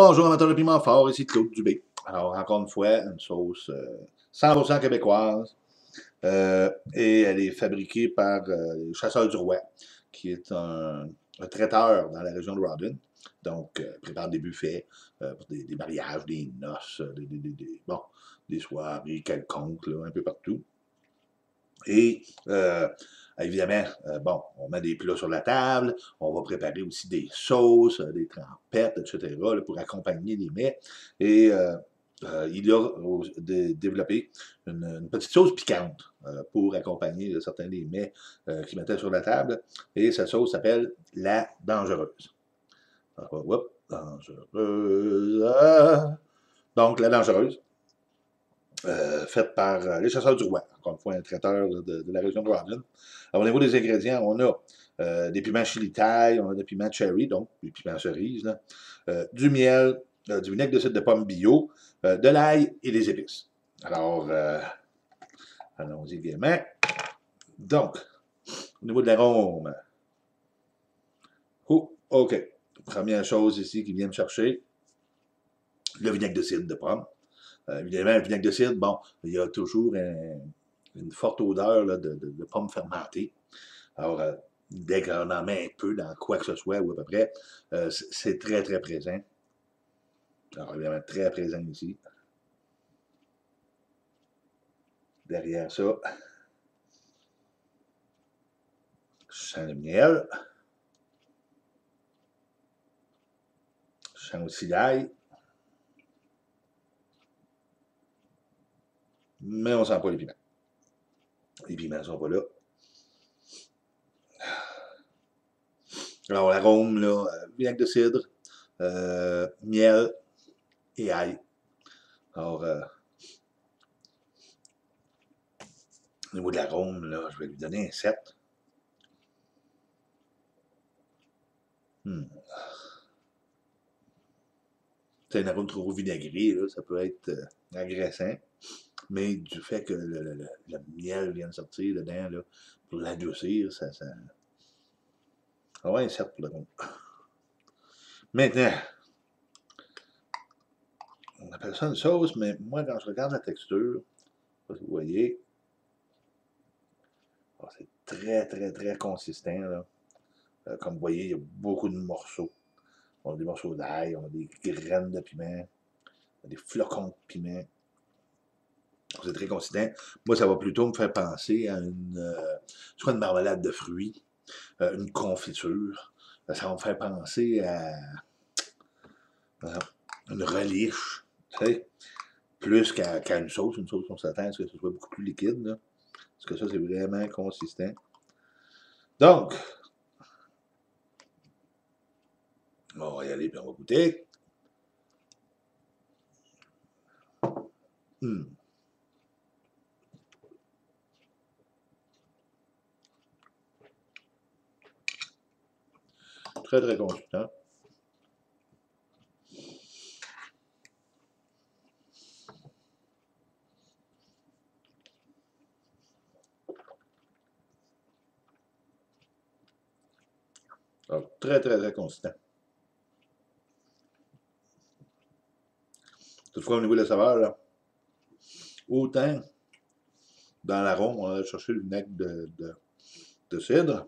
Bonjour amateurs de piment fort, ici Claude Dubé. Alors, encore une fois, une sauce 100% québécoise. Et elle est fabriquée par les Chasseurs du Roi, qui est un traiteur dans la région de Rawdon. Donc, prépare des buffets pour des mariages, des noces, bon, des soirées quelconques, là, un peu partout. Et évidemment, bon, on met des plats sur la table, on va préparer aussi des sauces, des trempettes, etc., là, pour accompagner les mets. Et il a développé une petite sauce piquante pour accompagner certains des mets qu'il mettait sur la table. Et sa sauce s'appelle la dangereuse. Alors, hop, dangereuse. Donc, la dangereuse. Faite par les Chasseurs du Roi, encore une fois un traiteur de la région de Rawdon. Alors, au niveau des ingrédients, on a des piments chili thai, on a des piments cherry, donc des piments cerises, là, du miel, du vinaigre de cidre de pomme bio, de l'ail et des épices. Alors, allons-y gaiement. Donc, au niveau de l'arôme, oh, OK. Première chose ici qui vient me chercher, le vinaigre de cidre de pomme. Évidemment, le vinaigre de cidre, bon, il y a toujours une forte odeur là, de pommes fermentées. Alors, dès qu'on en met un peu dans quoi que ce soit, ou à peu près, c'est très, très présent. Alors, évidemment, très présent ici. Derrière ça, je sens le miel. Je sens aussi l'ail. Mais on ne sent pas les piments. Les piments ne sont pas là. Alors, l'arôme, là, vinaigre de cidre, miel et ail. Alors, au niveau de l'arôme, là, je vais lui donner un 7. C'est un arôme trop vinaigré, là, ça peut être agressant. Mais du fait que le miel vient de sortir dedans, là, pour l'adoucir, ça. Ah ouais, 7 pour le coup. Maintenant, on appelle ça une sauce, mais moi, quand je regarde la texture, vous voyez, c'est très, très, très consistant. Là. Comme vous voyez, il y a beaucoup de morceaux. On a des morceaux d'ail, on a des graines de piment, on a des flocons de piment. C'est très consistant. Moi, ça va plutôt me faire penser à soit une marmelade de fruits, une confiture. Ça va me faire penser à une reliche, tu sais, plus qu'à une sauce. Une sauce, on s'attend à ce que ce soit beaucoup plus liquide. Là, parce que ça, c'est vraiment consistant. Donc, on va y aller puis on va goûter. Très, très consistant. Alors, très, très, très consistant. Toutefois, au niveau de la saveur, là, autant dans l'arôme, on a cherché le vinaigre de cidre,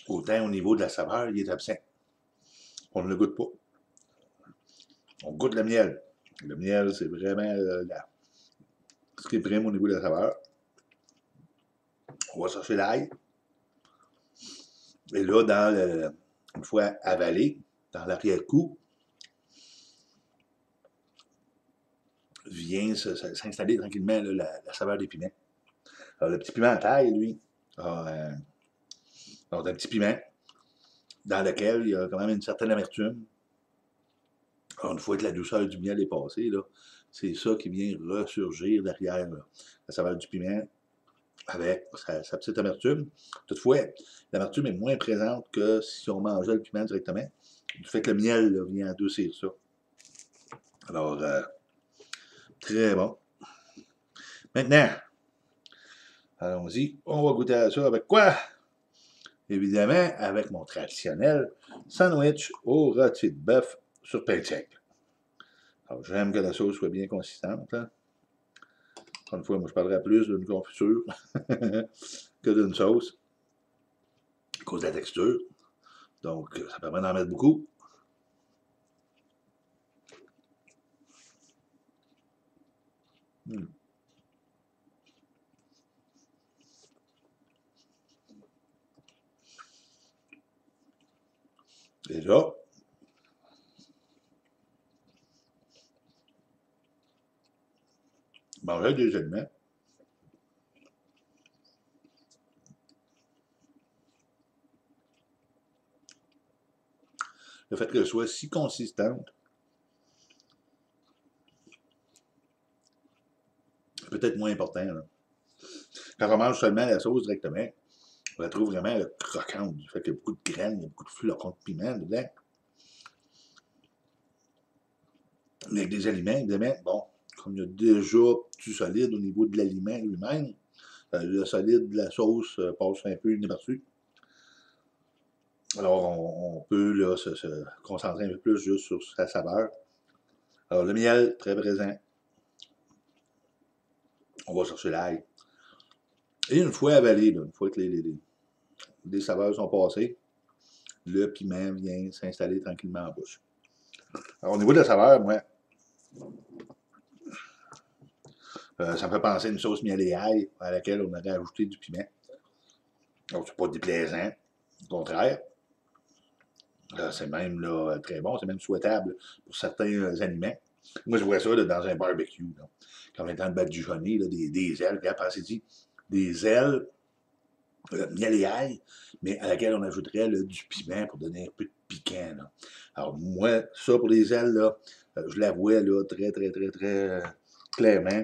autant au niveau de la saveur, il est absent. On ne le goûte pas. On goûte le miel. Le miel, c'est vraiment ce qui prime au niveau de la saveur. On va chercher l'ail. Et là, une fois avalé, dans l'arrière-goût, vient s'installer tranquillement là, la saveur des piments. Alors, le petit piment à taille, lui, a un petit piment dans lequel il y a quand même une certaine amertume. Alors, une fois que la douceur du miel est passée, c'est ça qui vient ressurgir derrière là, la saveur du piment avec sa petite amertume. Toutefois, l'amertume est moins présente que si on mangeait le piment directement, du fait que le miel là, vient adoucir ça. Alors, très bon. Maintenant, allons-y, on va goûter à ça avec quoi? évidemment, avec mon traditionnel sandwich au rôti de bœuf sur pain sec. Alors, j'aime que la sauce soit bien consistante. Hein. Encore une fois, moi, je parlerai plus d'une confiture que d'une sauce, à cause de la texture. Donc, ça permet d'en mettre beaucoup. Déjà, manger des aliments. Le fait qu'elle soit si consistante, peut-être moins important. Là. Quand on mange seulement la sauce directement, on la trouve vraiment croquante. Du fait qu'il y a beaucoup de graines, il y a beaucoup de flocons de piment dedans. Mais avec des aliments, évidemment, bon, comme il y a déjà du solide au niveau de l'aliment lui-même, le solide de la sauce passe un peu inaperçu. Alors, on peut là, se concentrer un peu plus juste sur sa saveur. Alors, le miel, très présent. On va chercher l'ail. Et une fois avalé, là, une fois que les saveurs sont passées, le piment vient s'installer tranquillement en bouche. Alors, au niveau de la saveur, moi, ça me fait penser à une sauce miel et ail à laquelle on aurait ajouté du piment. Donc, c'est pas déplaisant. Au contraire, c'est même là, très bon, c'est même souhaitable pour certains aliments. Moi, je vois ça là, dans un barbecue. Là. Quand on est en train de badigeonner, des ailes, regarde, pensez-y, des ailes, miel et ail, mais à laquelle on ajouterait là, du piment pour donner un peu de piquant. Là. Alors, moi, ça pour les ailes, là, je la vois là, très, très, très, très clairement.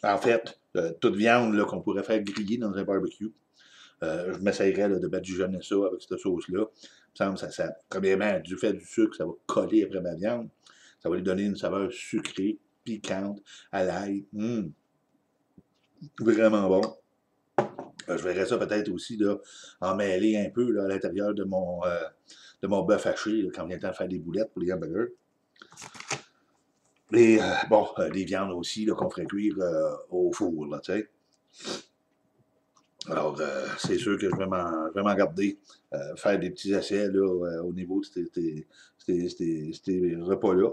En fait, toute viande qu'on pourrait faire griller dans un barbecue, je m'essayerais de badigeonner ça avec cette sauce-là. Il me semble premièrement, du fait du sucre, ça va coller après ma viande. Ça va lui donner une saveur sucrée, piquante, à l'ail. Vraiment bon. Je verrais ça peut-être aussi là, en mêler un peu là, à l'intérieur de mon bœuf haché, là, quand vient le temps de faire des boulettes pour les hamburgers. Et bon, des viandes aussi qu'on ferait cuire au four, là, tu sais. Alors, c'est sûr que je vais m'en garder, faire des petits essais là, au niveau de ces repas-là.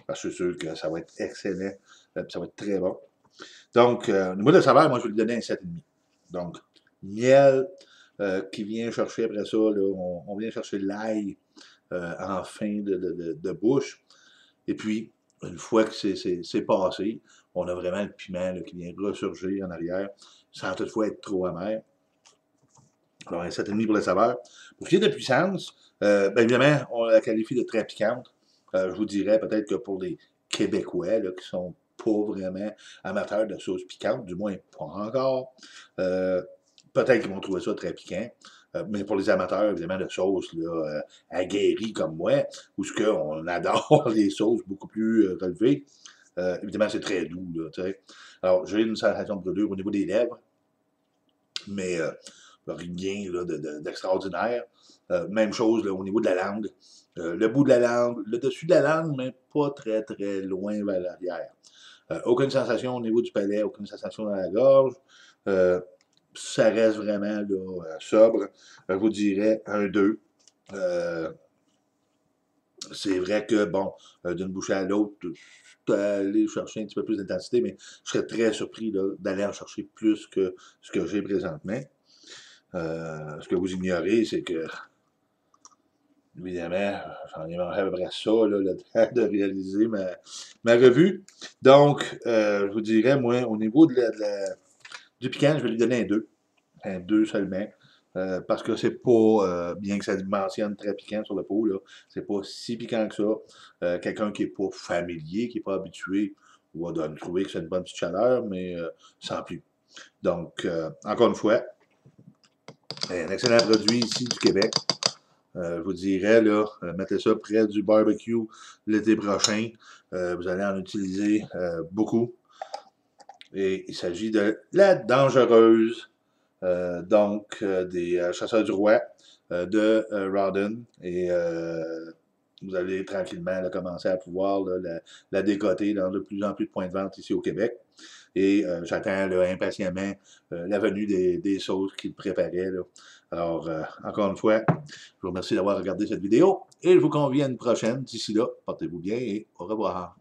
Parce que c'est sûr que ça va être excellent, ça va être très bon. Donc, au niveau de la saveur, moi, je vais lui donner un 7,5. Donc, miel qui vient chercher après ça, là, on vient chercher l'ail en fin de bouche. Et puis, une fois que c'est passé, on a vraiment le piment là, qui vient ressurgir en arrière, sans toutefois être trop amer. Alors, un 7,5 pour la saveur. Pour ce qui est de puissance, bien évidemment, on la qualifie de très piquante. Je vous dirais peut-être que pour les Québécois là, qui sont pas vraiment amateurs de sauce piquante, du moins pas encore, peut-être qu'ils vont trouver ça très piquant. Mais pour les amateurs, évidemment, de sauce là, aguerries comme moi, où ce qu'on adore les sauces beaucoup plus relevées, évidemment, c'est très doux. Là, alors, j'ai une sensation de brûlure au niveau des lèvres, mais rien d'extraordinaire. Même chose là, au niveau de la langue. Le bout de la langue, le dessus de la langue, mais pas très très loin vers l'arrière. Aucune sensation au niveau du palais, aucune sensation dans la gorge. Ça reste vraiment là, sobre. Je vous dirais un 2. C'est vrai que, bon, d'une bouchée à l'autre, je suis allé chercher un petit peu plus d'intensité, mais je serais très surpris d'aller en chercher plus que ce que j'ai présentement. Ce que vous ignorez, c'est que, évidemment, j'en ai mangé à peu près ça, là, le temps de réaliser ma revue. Donc, je vous dirais, moi, au niveau du piquant, je vais lui donner un 2. Un 2 seulement. Parce que c'est pas, bien que ça mentionne très piquant sur le pot, là, c'est pas si piquant que ça. Quelqu'un qui n'est pas familier, qui n'est pas habitué, va trouver que c'est une bonne petite chaleur, mais sans plus. Donc, encore une fois, un excellent produit ici du Québec. Je vous dirais, là, mettez ça près du barbecue l'été prochain. Vous allez en utiliser beaucoup. Et il s'agit de la dangereuse Donc, des chasseurs du roi de Rawdon. Et vous allez tranquillement là, commencer à pouvoir là, la décoter dans de plus en plus de points de vente ici au Québec. Et j'attends là, impatiemment la venue des sauces qu'il préparait. Là. Alors, encore une fois, je vous remercie d'avoir regardé cette vidéo et je vous convie à une prochaine. D'ici là, portez-vous bien et au revoir.